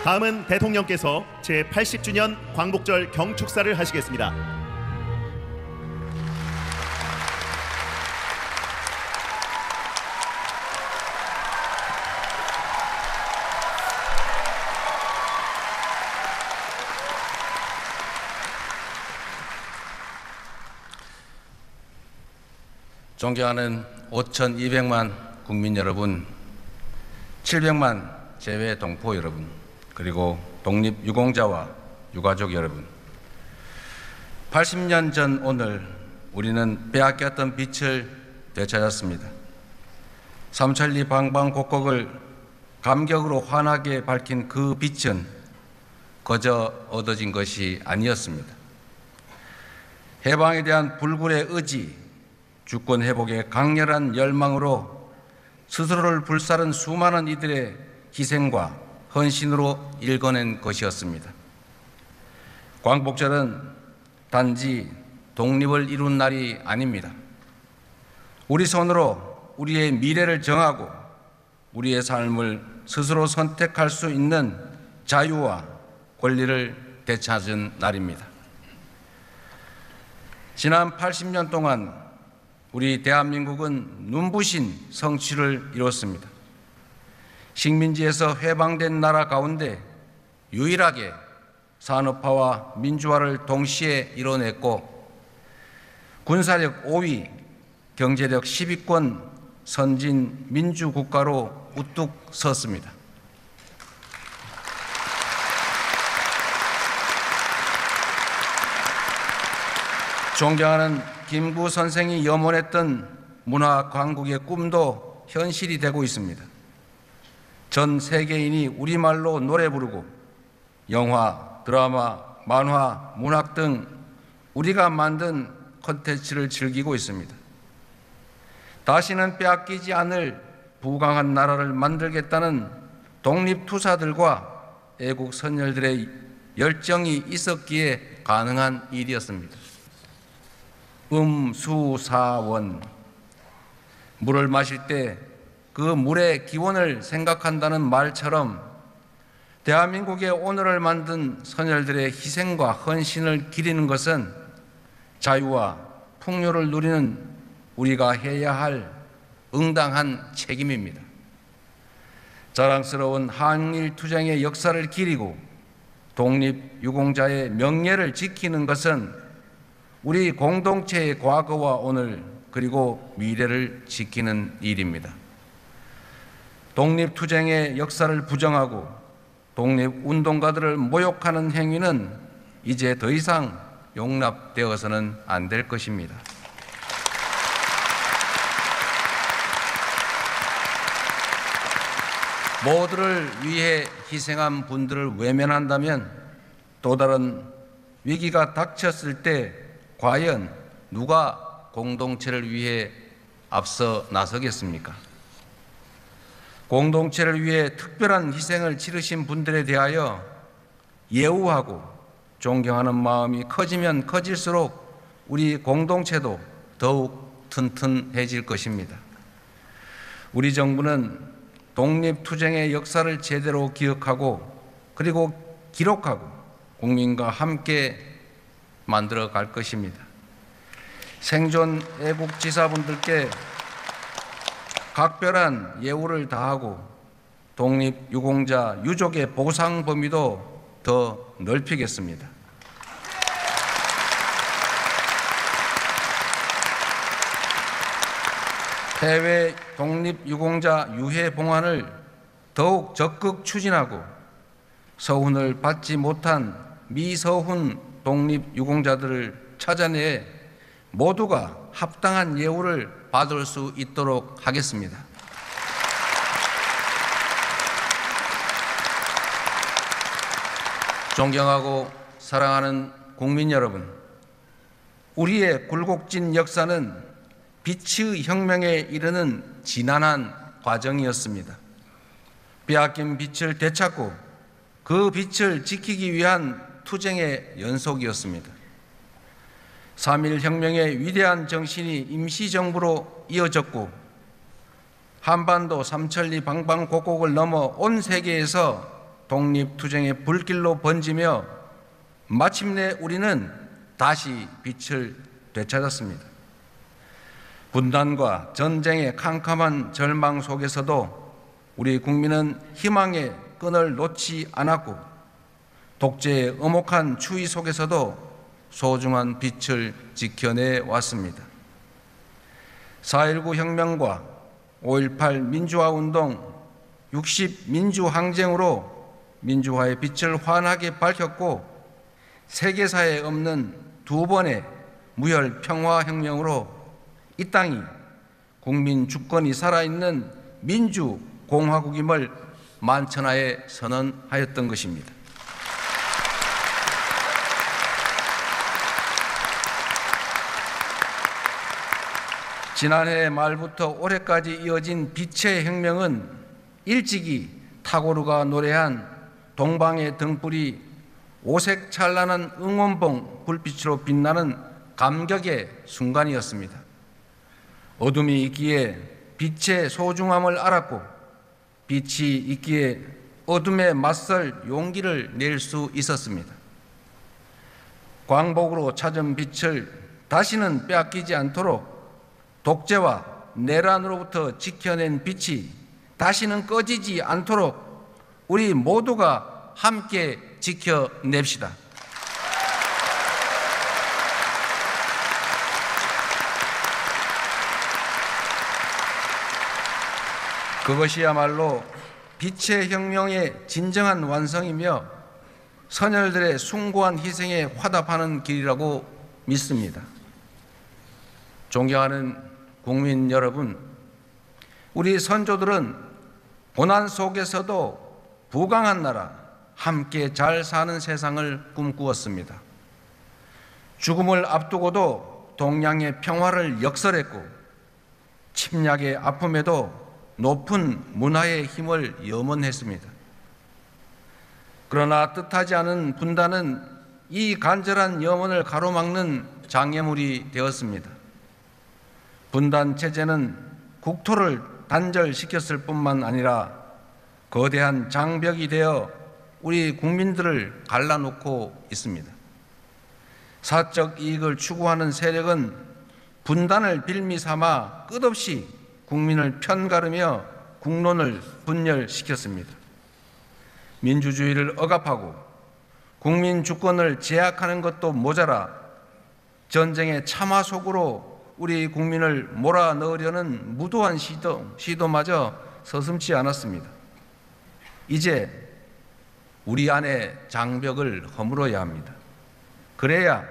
다음은 대통령께서 제80주년 광복절 경축사를 하시겠습니다. 존경하는 5,200만 국민 여러분, 700만 재외 동포 여러분, 그리고 독립유공자와 유가족 여러분, 80년 전 오늘 우리는 빼앗겼던 빛을 되찾았습니다. 삼천리 방방곡곡을 감격으로 환하게 밝힌 그 빛은 거저 얻어진 것이 아니었습니다. 해방에 대한 불굴의 의지, 주권 회복의 강렬한 열망으로 스스로를 불사른 수많은 이들의 희생과 헌신으로 일궈낸 것이었습니다. 광복절은 단지 독립을 이룬 날이 아닙니다. 우리 손으로 우리의 미래를 정하고 우리의 삶을 스스로 선택할 수 있는 자유와 권리를 되찾은 날입니다. 지난 80년 동안 우리 대한민국은 눈부신 성취를 이뤘습니다. 식민지에서 해방된 나라 가운데 유일하게 산업화와 민주화를 동시에 이뤄냈고 군사력 5위, 경제력 10위권 선진 민주국가로 우뚝 섰습니다. 존경하는 김구 선생이 염원했던 문화 강국의 꿈도 현실이 되고 있습니다. 전 세계인이 우리말로 노래 부르고 영화, 드라마, 만화, 문학 등 우리가 만든 콘텐츠를 즐기고 있습니다. 다시는 빼앗기지 않을 부강한 나라를 만들겠다는 독립투사들과 애국 선열들의 열정이 있었기에 가능한 일이었습니다. 음수사원, 물을 마실 때 그 물의 기원을 생각한다는 말처럼 대한민국의 오늘을 만든 선열들의 희생과 헌신을 기리는 것은 자유와 풍요를 누리는 우리가 해야 할 응당한 책임입니다. 자랑스러운 한일투쟁의 역사를 기리고 독립유공자의 명예를 지키는 것은 우리 공동체의 과거와 오늘 그리고 미래를 지키는 일입니다. 독립투쟁의 역사를 부정하고 독립운동가들을 모욕하는 행위는 이제 더 이상 용납되어서는 안 될 것입니다. 모두를 위해 희생한 분들을 외면한다면 또 다른 위기가 닥쳤을 때 과연 누가 공동체를 위해 앞서 나서겠습니까? 공동체를 위해 특별한 희생을 치르신 분들에 대하여 예우하고 존경하는 마음이 커지면 커질수록 우리 공동체도 더욱 튼튼해질 것입니다. 우리 정부는 독립투쟁의 역사를 제대로 기억하고 그리고 기록하고 국민과 함께 만들어 갈 것입니다. 생존 애국지사분들께 각별한 예우를 다하고 독립유공자 유족의 보상 범위도 더 넓히겠습니다. 해외 독립유공자 유해 봉환을 더욱 적극 추진하고 서훈을 받지 못한 미서훈 독립유공자들을 찾아내 모두가 합당한 예우를 받을 수 있도록 하겠습니다. 존경하고 사랑하는 국민 여러분, 우리의 굴곡진 역사는 빛의 혁명에 이르는 지난한 과정이었습니다. 빼앗긴 빛을 되찾고 그 빛을 지키기 위한 투쟁의 연속이었습니다. 3.1 혁명의 위대한 정신이 임시정부로 이어졌고 한반도 삼천리 방방곡곡을 넘어 온 세계에서 독립투쟁의 불길로 번지며 마침내 우리는 다시 빛을 되찾았습니다. 분단과 전쟁의 캄캄한 절망 속에서도 우리 국민은 희망의 끈을 놓지 않았고 독재의 엄혹한 추위 속에서도 소중한 빛을 지켜내 왔습니다. 4.19 혁명과 5.18 민주화운동, 60 민주항쟁으로 민주화의 빛을 환하게 밝혔고 세계사에 없는 두 번의 무혈 평화혁명으로 이 땅이 국민 주권이 살아있는 민주공화국임을 만천하에 선언하였던 것입니다. 지난해 말부터 올해까지 이어진 빛의 혁명은 일찍이 타고르가 노래한 동방의 등불이 오색 찬란한 응원봉 불빛으로 빛나는 감격의 순간이었습니다. 어둠이 있기에 빛의 소중함을 알았고 빛이 있기에 어둠에 맞설 용기를 낼 수 있었습니다. 광복으로 찾은 빛을 다시는 빼앗기지 않도록 독재와 내란으로부터 지켜낸 빛이 다시는 꺼지지 않도록 우리 모두가 함께 지켜냅시다. 그것이야말로 빛의 혁명의 진정한 완성이며 선열들의 숭고한 희생에 화답하는 길이라고 믿습니다. 존경하는 국민 여러분, 우리 선조들은 고난 속에서도 부강한 나라, 함께 잘 사는 세상을 꿈꾸었습니다. 죽음을 앞두고도 동양의 평화를 역설했고 침략의 아픔에도 높은 문화의 힘을 염원했습니다. 그러나 뜻하지 않은 분단은 이 간절한 염원을 가로막는 장애물이 되었습니다. 분단 체제는 국토를 단절시켰을 뿐만 아니라 거대한 장벽이 되어 우리 국민들을 갈라놓고 있습니다. 사적 이익을 추구하는 세력은 분단을 빌미 삼아 끝없이 국민을 편가르며 국론을 분열시켰습니다. 민주주의를 억압하고 국민 주권을 제약하는 것도 모자라 전쟁의 참화 속으로 우리 국민을 몰아넣으려는 무도한 시도마저 서슴지 않았습니다. 이제 우리 안의 장벽을 허물어야 합니다. 그래야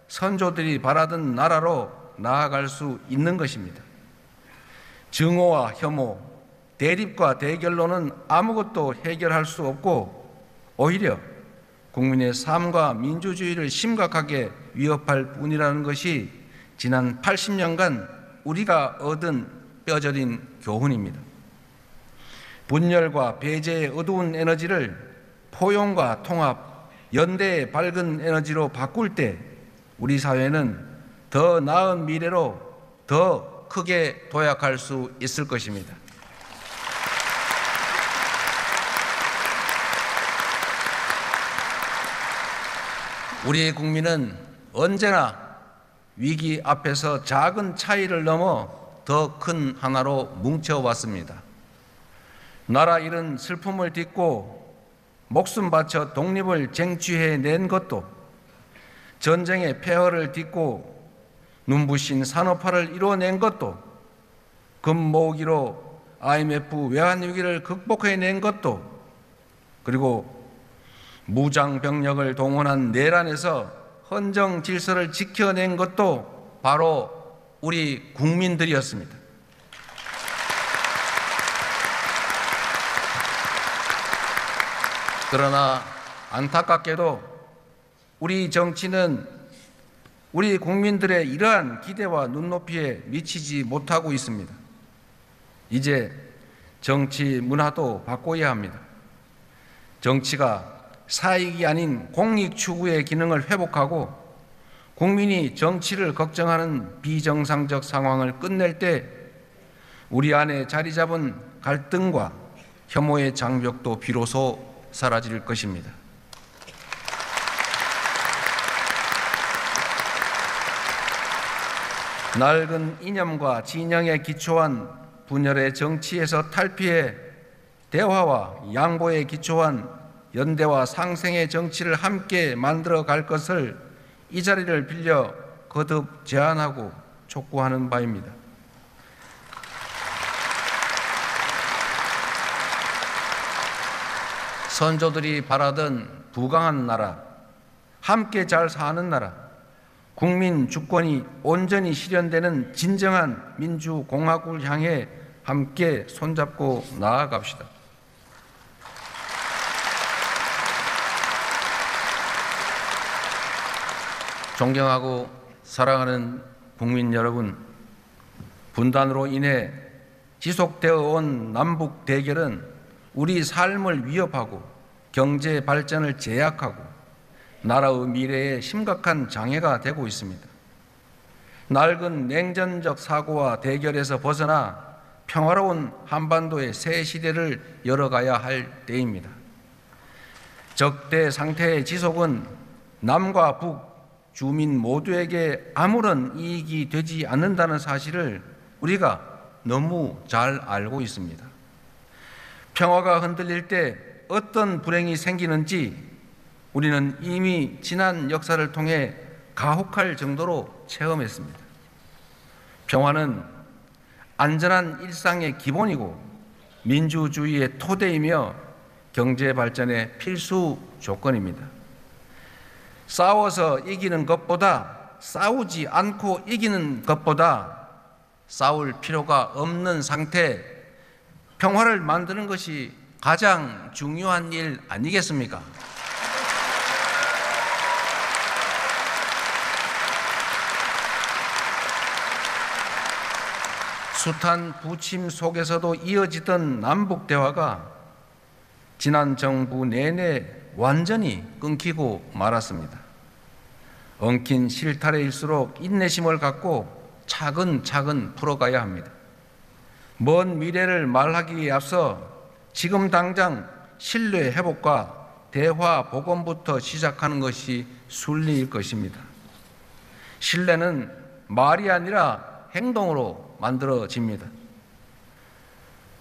선조들이 바라던 나라로 나아갈 수 있는 것입니다. 증오와 혐오, 대립과 대결로는 아무것도 해결할 수 없고 오히려 국민의 삶과 민주주의를 심각하게 위협할 뿐이라는 것이 지난 80년간 우리가 얻은 뼈저린 교훈입니다. 분열과 배제의 어두운 에너지를 포용과 통합, 연대의 밝은 에너지로 바꿀 때 우리 사회는 더 나은 미래로 더 크게 도약할 수 있을 것입니다. 우리 국민은 언제나 위기 앞에서 작은 차이를 넘어 더 큰 하나로 뭉쳐왔습니다. 나라 잃은 슬픔을 딛고 목숨 바쳐 독립을 쟁취해낸 것도, 전쟁의 폐허를 딛고 눈부신 산업화를 이루어낸 것도, 금모으기로 IMF 외환위기를 극복해낸 것도, 그리고 무장병력을 동원한 내란에서 헌정 질서를 지켜낸 것도 바로 우리 국민들이었습니다. 그러나 안타깝게도 우리 정치는 우리 국민들의 이러한 기대와 눈높이에 미치지 못하고 있습니다. 이제 정치 문화도 바꿔야 합니다. 정치가 사익이 아닌 공익 추구의 기능을 회복하고 국민이 정치를 걱정하는 비정상적 상황을 끝낼 때 우리 안에 자리 잡은 갈등과 혐오의 장벽도 비로소 사라질 것입니다. 낡은 이념과 진영에 기초한 분열의 정치에서 탈피해 대화와 양보에 기초한 연대와 상생의 정치를 함께 만들어 갈 것을 이 자리를 빌려 거듭 제안하고 촉구하는 바입니다. 선조들이 바라던 부강한 나라, 함께 잘 사는 나라, 국민 주권이 온전히 실현되는 진정한 민주공화국을 향해 함께 손잡고 나아갑시다. 존경하고 사랑하는 국민 여러분, 분단으로 인해 지속되어 온 남북 대결은 우리 삶을 위협하고 경제 발전을 제약하고 나라의 미래에 심각한 장애가 되고 있습니다. 낡은 냉전적 사고와 대결에서 벗어나 평화로운 한반도의 새 시대를 열어가야 할 때입니다. 적대 상태의 지속은 남과 북, 주민 모두에게 아무런 이익이 되지 않는다는 사실을 우리가 너무 잘 알고 있습니다. 평화가 흔들릴 때 어떤 불행이 생기는지 우리는 이미 지난 역사를 통해 가혹할 정도로 체험했습니다. 평화는 안전한 일상의 기본이고 민주주의의 토대이며 경제 발전의 필수 조건입니다. 싸워서 이기는 것보다 싸우지 않고 이기는 것보다 싸울 필요가 없는 상태, 평화를 만드는 것이 가장 중요한 일 아니겠습니까? 숱한 부침 속에서도 이어지던 남북 대화가 지난 정부 내내 완전히 끊기고 말았습니다. 엉킨 실타래일수록 인내심을 갖고 차근차근 풀어가야 합니다. 먼 미래를 말하기에 앞서 지금 당장 신뢰 회복과 대화 복원부터 시작하는 것이 순리일 것입니다. 신뢰는 말이 아니라 행동으로 만들어집니다.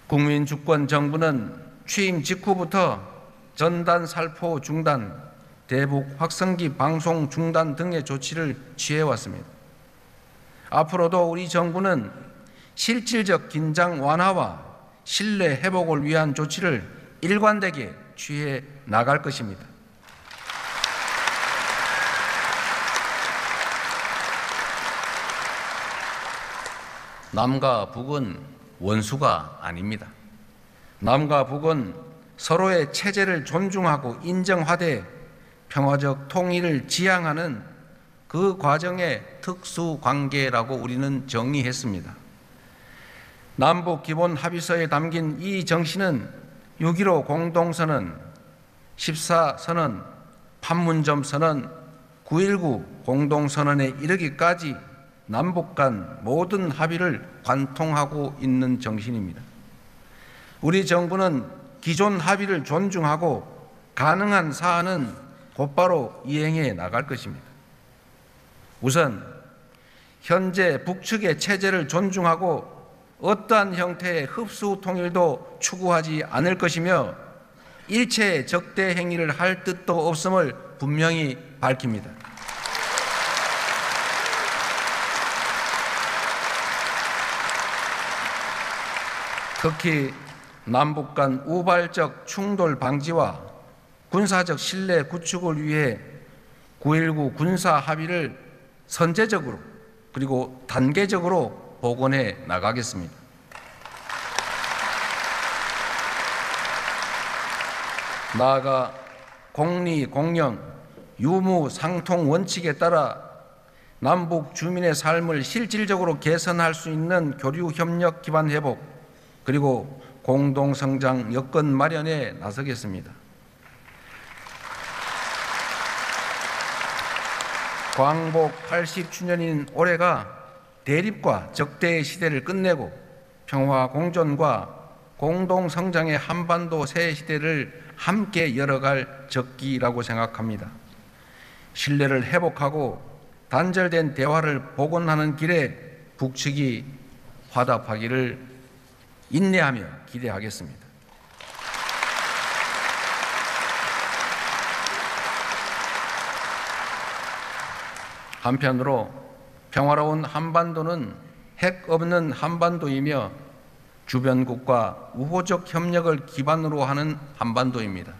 국민주권 정부는 취임 직후부터 전단 살포 중단, 대북 확성기 방송 중단 등의 조치를 취해왔습니다. 앞으로도 우리 정부는 실질적 긴장 완화와 신뢰 회복을 위한 조치를 일관되게 취해 나갈 것입니다. 남과 북은 원수가 아닙니다. 남과 북은 서로의 체제를 존중하고 인정하되 평화적 통일을 지향하는 그 과정의 특수관계라고 우리는 정의했습니다. 남북 기본 합의서에 담긴 이 정신은 6.15 공동선언, 14선언, 판문점 선언, 9.19 공동선언에 이르기까지 남북 간 모든 합의를 관통하고 있는 정신입니다. 우리 정부는 기존 합의를 존중하고 가능한 사안은 곧바로 이행해 나갈 것입니다. 우선 현재 북측의 체제를 존중하고 어떠한 형태의 흡수 통일도 추구하지 않을 것이며 일체의 적대 행위를 할 뜻도 없음을 분명히 밝힙니다. 특히 남북 간 우발적 충돌 방지와 군사적 신뢰 구축을 위해 9.19 군사 합의를 선제적으로 그리고 단계적으로 복원해 나가겠습니다. 나아가 공리, 공영, 유무, 상통 원칙에 따라 남북 주민의 삶을 실질적으로 개선할 수 있는 교류 협력 기반 회복 그리고 공동성장 여건 마련에 나서겠습니다. 광복 80주년인 올해가 대립과 적대의 시대를 끝내고 평화 공존과 공동성장의 한반도 새 시대를 함께 열어갈 적기라고 생각합니다. 신뢰를 회복하고 단절된 대화를 복원하는 길에 북측이 화답하기를 인내하며 기대하겠습니다. 한편으로 평화로운 한반도는 핵 없는 한반도이며 주변국과 우호적 협력을 기반으로 하는 한반도입니다.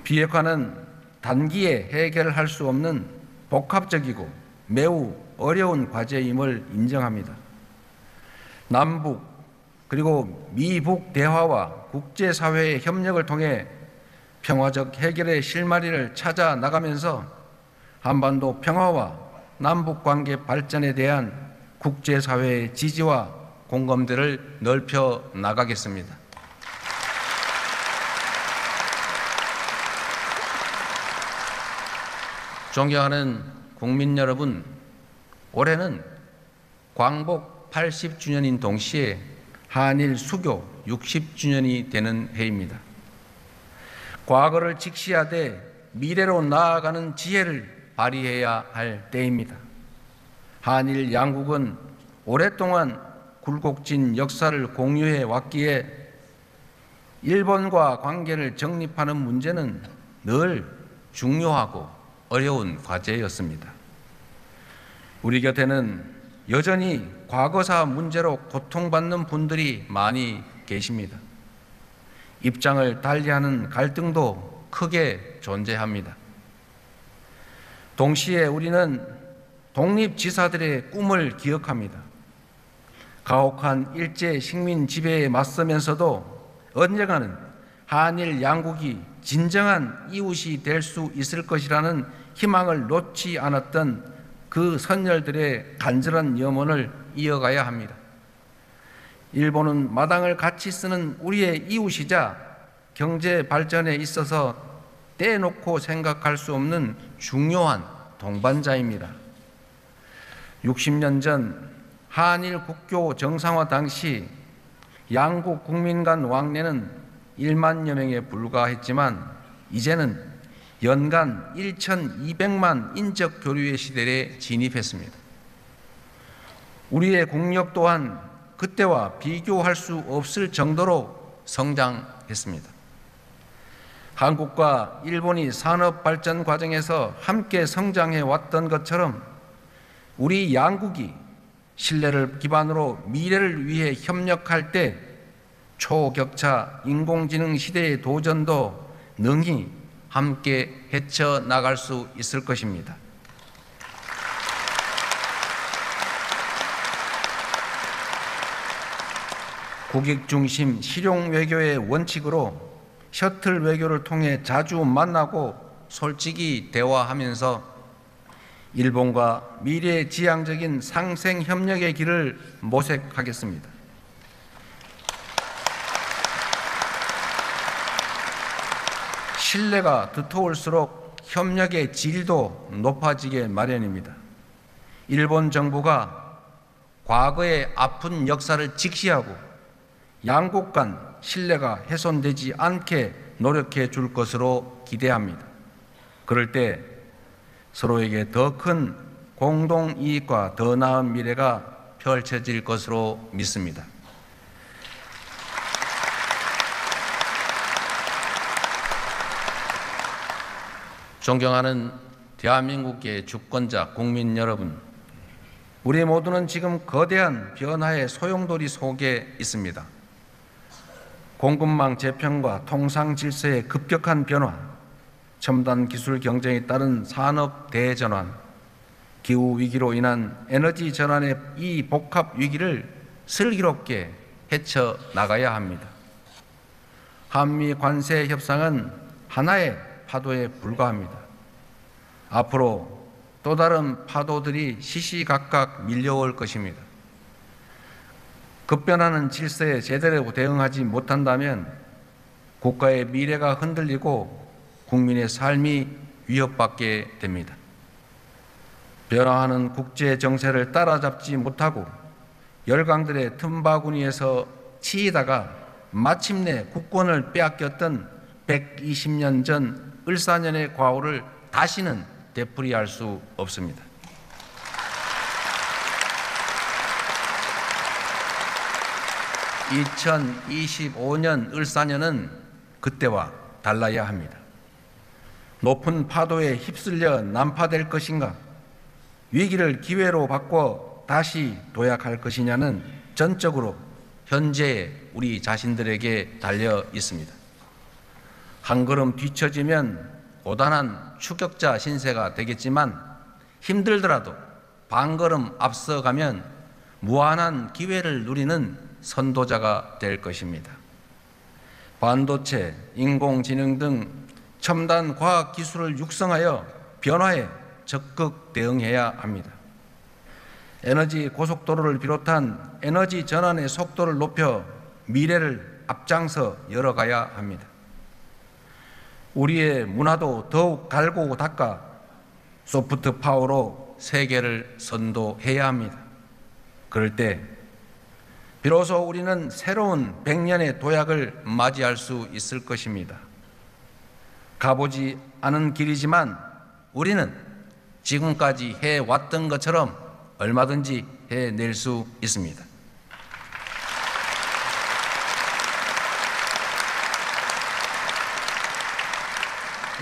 비핵화는 단기에 해결할 수 없는 복합적이고 매우 어려운 과제임을 인정합니다. 남북 그리고 미북 대화와 국제사회의 협력을 통해 평화적 해결의 실마리를 찾아 나가면서 한반도 평화와 남북관계 발전에 대한 국제사회의 지지와 공감대를 넓혀 나가겠습니다. 존경하는 국민 여러분, 올해는 광복 80주년인 동시에 한일 수교 60주년이 되는 해입니다. 과거를 직시하되 미래로 나아가는 지혜를 발휘해야 할 때입니다. 한일 양국은 오랫동안 굴곡진 역사를 공유해 왔기에 일본과 관계를 정립하는 문제는 늘 중요하고 어려운 과제였습니다. 우리 곁에는 여전히 과거사 문제로 고통받는 분들이 많이 계십니다. 입장을 달리하는 갈등도 크게 존재합니다. 동시에 우리는 독립지사들의 꿈을 기억합니다. 가혹한 일제 식민 지배에 맞서면서도 언젠가는 한일 양국이 진정한 이웃이 될 수 있을 것이라는 희망을 놓지 않았던 그 선열들의 간절한 염원을 이어가야 합니다. 일본은 마당을 같이 쓰는 우리의 이웃이자 경제 발전에 있어서 떼놓고 생각할 수 없는 중요한 동반자입니다. 60년 전 한일 국교 정상화 당시 양국 국민 간 왕래는 1만여 명에 불과했지만 이제는 연간 1,200만 인적 교류의 시대에 진입했습니다. 우리의 국력 또한 그때와 비교할 수 없을 정도로 성장했습니다. 한국과 일본이 산업 발전 과정에서 함께 성장해 왔던 것처럼 우리 양국이 신뢰를 기반으로 미래를 위해 협력할 때 초격차 인공지능 시대의 도전도 능히 함께 헤쳐나갈 수 있을 것입니다. 국익 중심 실용 외교의 원칙으로 셔틀 외교를 통해 자주 만나고 솔직히 대화하면서 일본과 미래지향적인 상생 협력의 길을 모색하겠습니다. 신뢰가 두터울수록 협력의 질도 높아지게 마련입니다. 일본 정부가 과거의 아픈 역사를 직시하고 양국 간 신뢰가 훼손되지 않게 노력해 줄 것으로 기대합니다. 그럴 때 서로에게 더 큰 공동 이익과 더 나은 미래가 펼쳐질 것으로 믿습니다. 존경하는 대한민국의 주권자 국민 여러분, 우리 모두는 지금 거대한 변화의 소용돌이 속에 있습니다. 공급망 재편과 통상 질서의 급격한 변화, 첨단 기술 경쟁에 따른 산업 대전환, 기후 위기로 인한 에너지 전환의 이 복합 위기를 슬기롭게 헤쳐 나가야 합니다. 한미 관세 협상은 하나의 파도에 불과합니다. 앞으로 또 다른 파도들이 시시각각 밀려올 것입니다. 급변하는 질서에 제대로 대응하지 못한다면 국가의 미래가 흔들리고 국민의 삶이 위협받게 됩니다. 변화하는 국제 정세를 따라잡지 못하고 열강들의 틈바구니에서 치이다가 마침내 국권을 빼앗겼던 120년 전 을사년의 과오를 다시는 되풀이할 수 없습니다. (2025년) 을사년은 그때와 달라야 합니다. 높은 파도에 휩쓸려 난파될 것인가, 위기를 기회로 바꿔 다시 도약할 것이냐는 전적으로 현재의 우리 자신들에게 달려 있습니다. 한 걸음 뒤처지면 고단한 추격자 신세가 되겠지만, 힘들더라도 반 걸음 앞서가면 무한한 기회를 누리는 선도자가 될 것입니다. 반도체, 인공지능 등 첨단 과학 기술을 육성하여 변화에 적극 대응해야 합니다. 에너지 고속도로를 비롯한 에너지 전환의 속도를 높여 미래를 앞장서 열어가야 합니다. 우리의 문화도 더욱 갈고 닦아 소프트 파워로 세계를 선도해야 합니다. 그럴 때 비로소 우리는 새로운 100년의 도약을 맞이할 수 있을 것입니다. 가보지 않은 길이지만 우리는 지금까지 해왔던 것처럼 얼마든지 해낼 수 있습니다.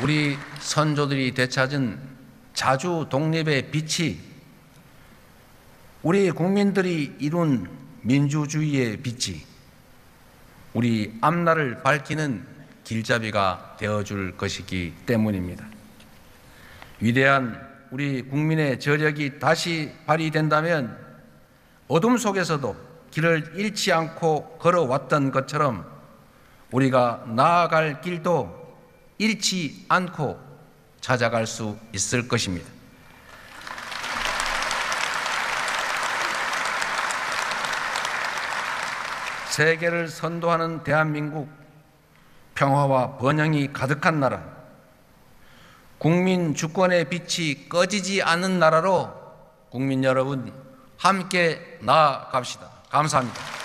우리 선조들이 되찾은 자주 독립의 빛이 우리 국민들이 이룬 민주주의의 빛이 우리 앞날을 밝히는 길잡이가 되어줄 것이기 때문입니다. 위대한 우리 국민의 저력이 다시 발휘된다면 어둠 속에서도 길을 잃지 않고 걸어왔던 것처럼 우리가 나아갈 길도 잃지 않고 찾아갈 수 있을 것입니다. 세계를 선도하는 대한민국, 평화와 번영이 가득한 나라, 국민 주권의 빛이 꺼지지 않는 나라로 국민 여러분 함께 나아갑시다. 감사합니다.